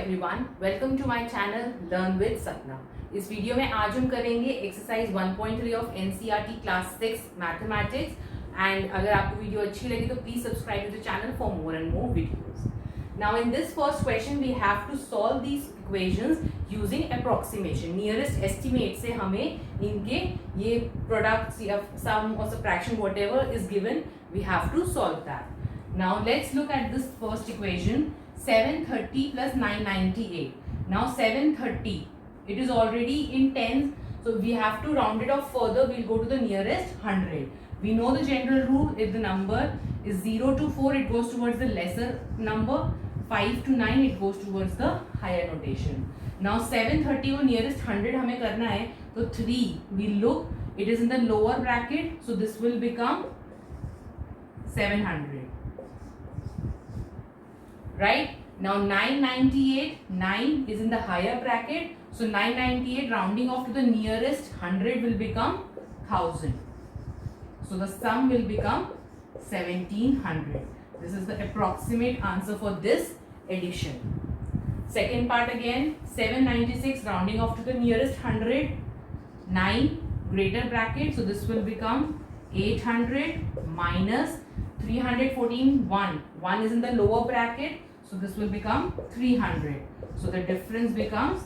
Everyone, welcome to my channel learn with Sapna. इस video में आज हम करेंगे exercise 1.3 of NCERT class 6 mathematics. And अगर आपको वीडियो अच्छी लगी तो please subscribe to the channel for more and more videos. Now in this first question we have to solve these equations using approximation, nearest estimate से हमें इनके ये products या सम और subtraction whatever is given, we have to solve that. Now let's look at this first equation, 730 plus 998. Now 730, it is already in tens, so we have to round it off further. We'll go to the nearest 100. We know the general rule, if the number is 0 to 4, it goes towards the lesser number, 5 to 9, it goes towards the higher notation. Now 730 वो nearest 100 हमें करना है, तो 3, we look, it is in the lower bracket, so this will become 700. Right? Now 998, 9 is in the higher bracket, so 998 rounding off to the nearest 100 will become 1000. So the sum will become 1700. This is the approximate answer for this addition. Second part again, 796 rounding off to the nearest 100, 9 greater bracket, so this will become 800 minus 314, 1. 1 is in the lower bracket, so this will become 300. So the difference becomes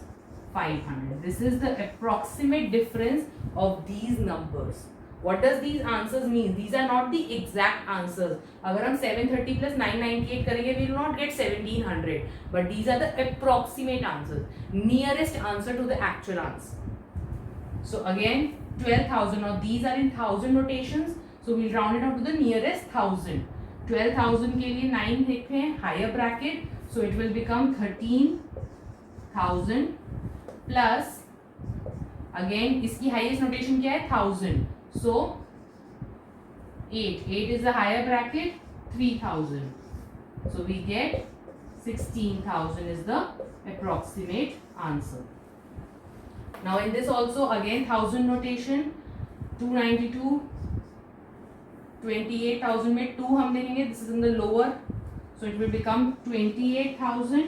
500. This is the approximate difference of these numbers. What does these answers mean? These are not the exact answers. अगर हम 730 plus 998 करेंगे, we will not get 1700. But these are the approximate answers, nearest answer to the actual answer. So again, 12,000. Now these are in thousand notations. So we'll round it up to the nearest 1000. 12,000 के लिए 9 लिखे हैं higher bracket, so it will become 13,000 plus again इसकी highest notation क्या है 1000, so 8 is the higher bracket, 3,000, so we get 16,000 is the approximate answer. Now in this also again 1000 notation, 292, 28,000 में 2 हम देखेंगे, this is in the lower, so it will become 28,000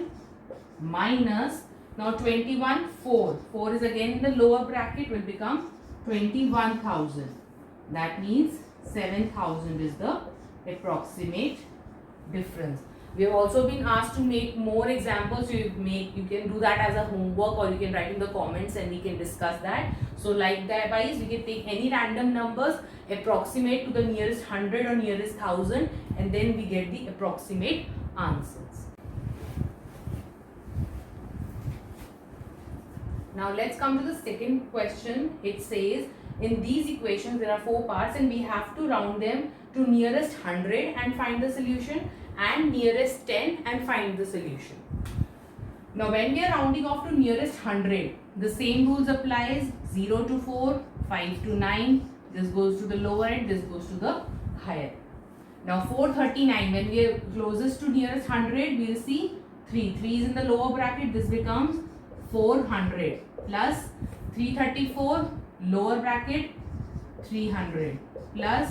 minus, now 21, 4 is again in the lower bracket, will become 21,000. That means 7,000 is the approximate difference. We have also been asked to make more examples. You can do that as a homework, or you can write in the comments and we can discuss that. So like that wise, we can take any random numbers, approximate to the nearest 100 or nearest 1000, and then we get the approximate answers. Now let's come to the second question. It says in these equations there are 4 parts and we have to round them to nearest 100 and find the solution, and nearest 10 and find the solution. Now when we are rounding off to nearest 100, the same rules applies, 0 to 4, 5 to 9, this goes to the lower end, this goes to the higher. Now 439, when we are closest to nearest 100, we will see 3 is in the lower bracket, this becomes 400 plus 334 lower bracket, 300 plus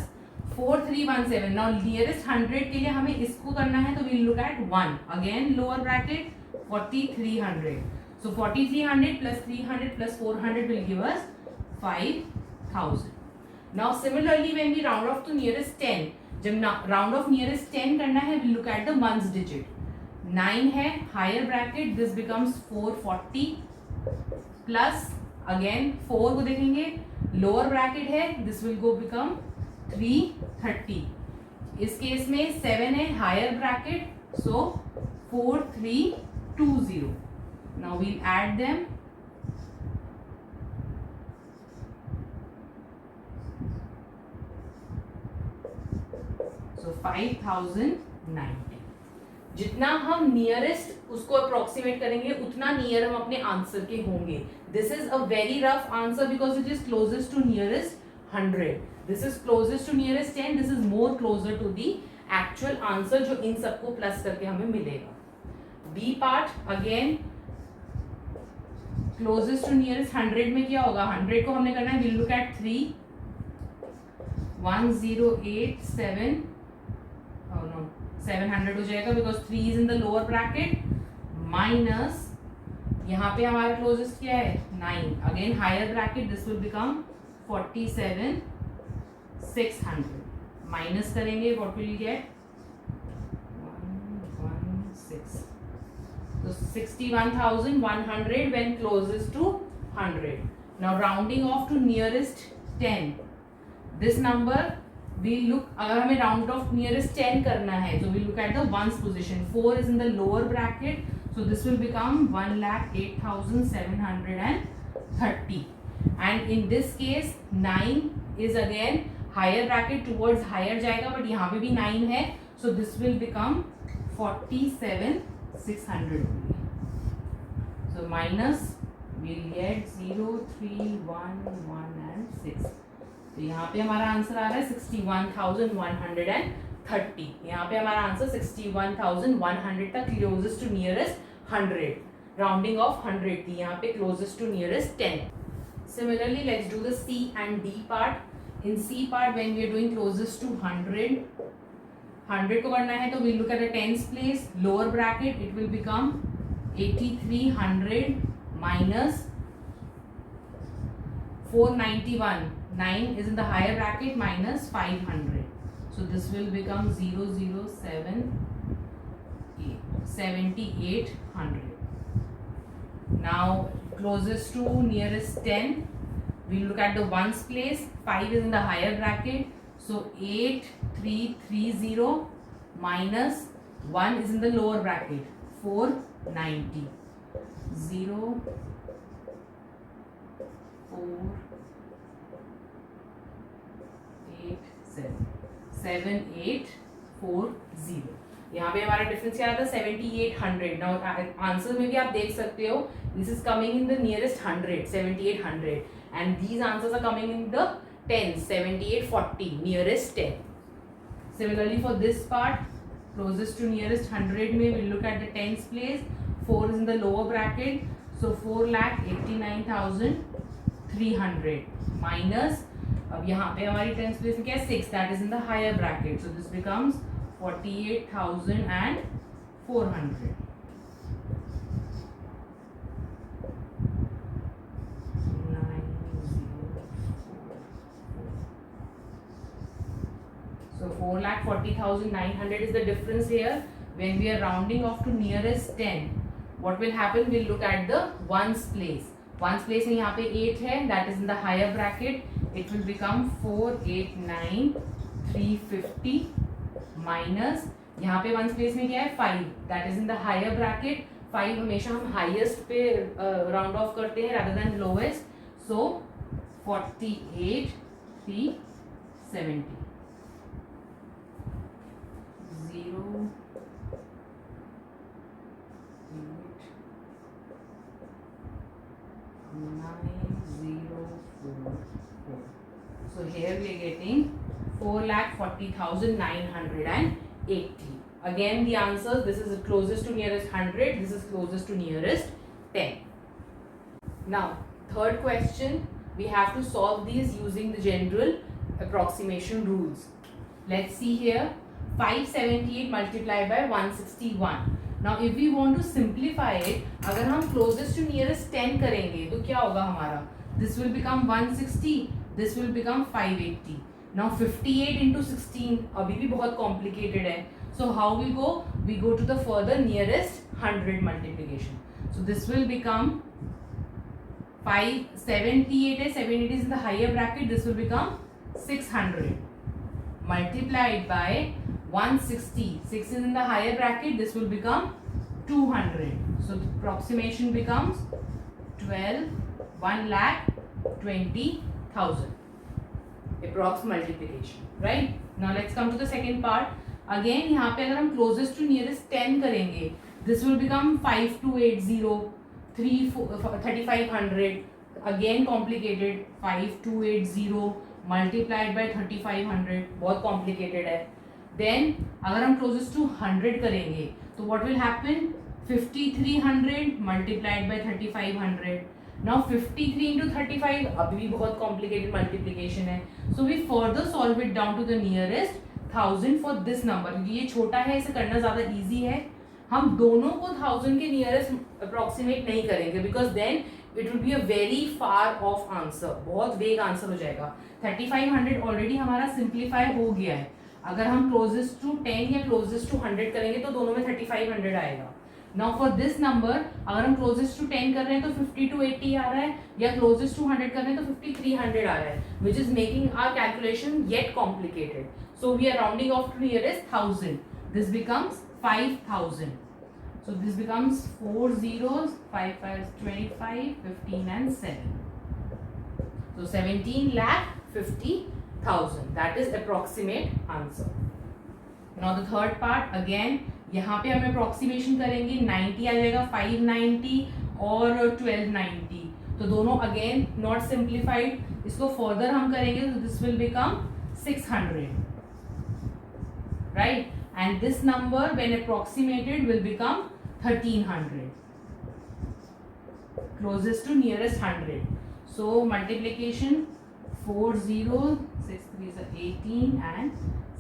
4317. Now nearest 100 के लिए हमें इसको करना है, तो we'll look at 1 again lower bracket, 4300. So 4300 plus 300 plus 400 will give us 5000. Now similarly when we round off to nearest 10, जब round off nearest 10 करना है, we'll look at the ones digit. 9 है higher bracket, this becomes 440 plus again 4 को देखेंगे lower bracket है, this will go become 330. इस case में 7 है higher bracket, so 4320. Now we'll add them. So 5090. जितना हम नियरेस्ट उसको अप्रोक्सीमेट करेंगे, उतना नियर हम अपने आंसर के होंगे. This is a very rough answer because it is closest to nearest 100. This is closest to nearest 10. This is more closer to the actual answer जो इन सबको प्लस करके हमें मिलेगा. B part again closest to nearest 100 में क्या होगा, 100 को हमने करना है, विल लुक एट 3, 1087, 700 हो जाएगा because 3 is in the lower bracket, minus यहाँ पे हमारा क्लोजेस्ट क्या है 9. Again higher bracket, this will become 47,600. Minus करेंगे, what will you get 116. So 61,100 when closest to 100. Now rounding off to nearest 10. This number we look, अगर हमें round off nearest 10 करना है तो we look at the ones position. 4 is in the lower bracket, so this will become 1,08,730. And in this case 9 is again higher bracket, towards higher जाएगा, but यहाँ पे भी 9 है, so this will become 47,600 only. So minus we'll get 0, 3, 1, 1 and 6. तो यहाँ पे हमारा answer आ रहा है 61,130. यहाँ पे हमारा आंसर 61,100 था, closest to nearest 100. Rounding off 100 थी यहाँ पे, closest to nearest 10. Similarly, let's do the C and D part. In C part, when we are doing closest to 100 को करना है तो we look at the tens place, lower bracket, it will become 8,300 minus 491. 9 is in the higher bracket, minus 500. So this will become 7,800. Now closest to nearest 10, we look at the ones place. 5 is in the higher bracket, so 8,330 minus 1 is in the lower bracket, 490. 0, 4, 8, 7, 7,840. यहाँ पे हमारा difference क्या आता है 7,800. Now answer में भी आप देख सकते हो, this is coming in the nearest 100, 7,800, and these answers are coming in the tens, 7,840, nearest 10. Similarly for this part, closest to nearest 100 में we'll look at the tens place. 4 is in the lower bracket, so 4,89,300 minus, अब यहाँ पे हमारी tens place में क्या है 6, that is in the higher bracket, so this becomes 48,400. So 4,40,900 is the difference here. When we are rounding off to nearest 10, what will happen? We'll look at the ones place. Ones place में यहाँ पे 8 है, that is in the higher bracket. It will become 4,89,350 minus, यहाँ पे ones place में क्या है 5, that is in the higher bracket. 5 हमेशा हम highest पे round off करते हैं rather than lowest. So 48,370. 0, 9,044. So here we are getting 4,40,980. Again the answers, this is closest to nearest 100, this is closest to nearest 10. Now third question, we have to solve these using the general approximation rules. Let's see here. 578 multiplied by 161. Now if we want to simplify it, अगर हम closest to nearest 10 करेंगे तो क्या होगा हमारा, this will become 160, this will become 580. Now 58 into 16 अभी भी बहुत complicated है, so how we go to the further nearest 100 multiplication. So this will become 578 है, 78 is in the higher bracket, this will become 600 multiplied by 160, 6 is in the higher bracket, this will become 200. So the approximation becomes 1,20,000 approx multiplication, right? Now let's come to the second part. Again यहाँ पे अगर हम closest to nearest 10 करेंगे, this will become 5,280, 3,500, again complicated, 5,280 multiplied by 3,500, बहुत complicated है. Then अगर हम closest to 100 करेंगे तो what will happen, 5,300 multiplied by 3,500. Now 53 into 35 अभी भी बहुत complicated multiplication है, so we further solve it down to the nearest 1000 for this number. क्योंकि ये छोटा है, इसे करना ज़्यादा easy है, हम दोनों को 1000 के नियरेस्ट अप्रोक्सीमेट नहीं करेंगे, because then it will be a very far off answer, बहुत वेग आंसर हो जाएगा। 3500 ऑलरेडी हमारा सिंप्लीफाई हो गया है। अगर हम क्लोजेस्ट टू 10 या क्लोजेस्ट टू 100 करेंगे तो दोनों में 3500 आएगा। नाउ फॉर दिस नंबर अगर हम क्लोजेस्ट टू 10 कर रहे हैं तो 50 to 80 आ रहा है, या क्लोजेस्ट टू 100 कर रहे हैं तो 5300 आ रहा है, which is making our calculation yet complicated. So we are rounding off to nearest 1000. This becomes 5000. So this becomes 4 zeros, 5 5 25, 15 and 7. So 17,50,000. That is approximate answer. Now the third part again, यहाँ पे हम approximation करेंगे, 90 आ जाएगा, 590 और 1290. तो दोनों again not simplified. इसको further हम करेंगे तो this will become 600. Right? And this number when approximated will become 1300, closest to nearest 100. So multiplication 4 zeros, 6 3s are 18 and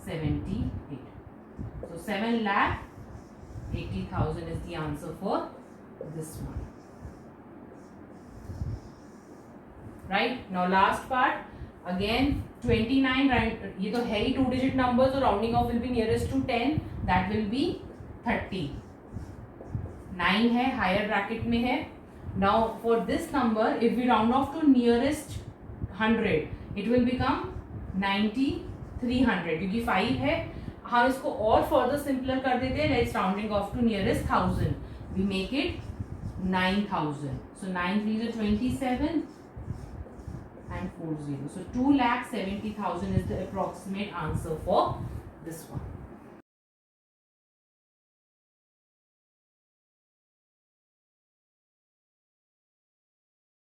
78. So 7,80,000 is the answer for this one. Right? Now last part again 29, ये तो है ही 2 digit number, so rounding off will be nearest to 10, that will be 30. 9 है higher bracket में है. Now for this number if we round off to nearest 100 it will become 9300, क्योंकि 5 है, हम इसको और further simpler कर देते हैं. Let's rounding off to nearest 1000, we make it 9000. So 9 3s are 27 and 4 zeros. So 2,70,000 is the approximate answer for this one.